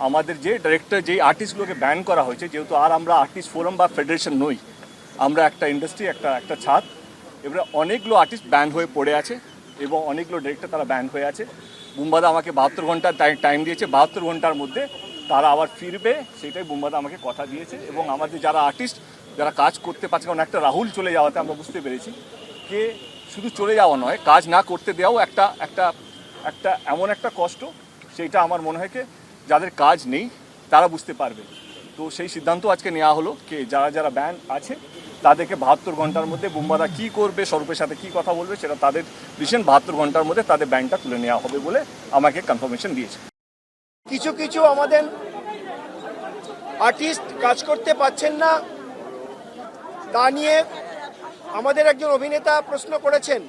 আমাদের যে ডাইরেক্টর যেই আর্টিস্টগুলোকে ব্যান করা হয়েছে, যেহেতু আর আমরা আর্টিস্ট ফোরাম বা ফেডারেশন নই, আমরা একটা ইন্ডাস্ট্রি, একটা ছাদ, এবারে অনেকগুলো আর্টিস্ট ব্যান হয়ে পড়ে আছে এবং অনেকগুলো ডিরেক্টর তারা ব্যান হয়ে আছে। বুম্বাদা আমাকে 72 ঘন্টা টাইম দিয়েছে, 72 ঘন্টার মধ্যে তারা আবার ফিরবে, সেটাই বুম্বাদা আমাকে কথা দিয়েছে। এবং আমাদের যারা আর্টিস্ট যারা কাজ করতে পারছে, কারণ একটা রাহুল চলে যাওয়াতে আমরা বুঝতে পেরেছি যে শুধু চলে যাওয়া নয়, কাজ না করতে দেওয়াও একটা একটা একটা এমন একটা কষ্ট, সেইটা আমার মনে হয় যাদের কাজ নেই তারা বুঝতে পারবে। তো সেই সিদ্ধান্ত আজকে নেওয়া হলো যে যারা যারা ব্যান আছে তাদেরকে 72 ঘন্টার মধ্যে বুম্বাদা কী করবে, স্বরূপের সাথে কী কথা বলবে, সেটা তাদের ডিসিশন। 72 ঘন্টার মধ্যে তাদের ব্যানটা তুলে নেওয়া হবে বলে আমাকে কনফার্মেশন দিয়েছে। কিছু কিছু আমাদের আর্টিস্ট কাজ করতে পারছেন না, তা নিয়ে আমাদের একজন অভিনেতা প্রশ্ন করেছেন,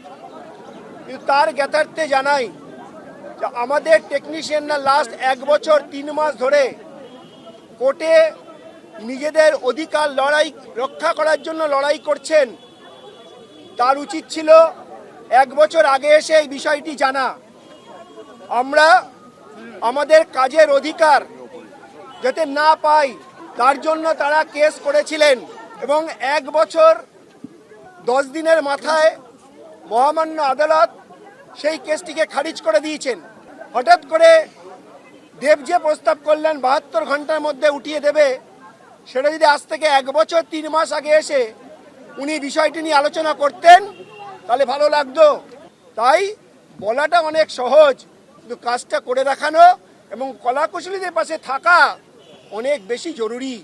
কিন্তু তার জ্ঞাতার্থে জানাই যে আমাদের টেকনিশিয়ানরা লাস্ট 1 বছর 3 মাস ধরে কোর্টে নিজেদের অধিকার রক্ষা করার জন্য লড়াই করছেন। তার উচিত ছিল 1 বছর আগে এসে এই বিষয়টি জানা। আমরা আমাদের কাজের অধিকার যাতে না পাই তার জন্য তারা কেস করেছিলেন এবং 1 বছর 10 দিনের মাথায় মহামান্য আদালত সেই কেসটিকে খারিজ করে দিয়েছেন। হঠাৎ করে দেব যে প্রস্তাব করলেন 72 ঘন্টার মধ্যে উঠিয়ে দেবে, সেটা যদি আজ থেকে 1 বছর 3 মাস আগে এসে উনি বিষয়টি নিয়ে আলোচনা করতেন তাহলে ভালো লাগতো। তাই বলাটা অনেক সহজ, কিন্তু কাজটা করে দেখানো এবং কলাকুশলীদের পাশে থাকা অনেক বেশি জরুরি।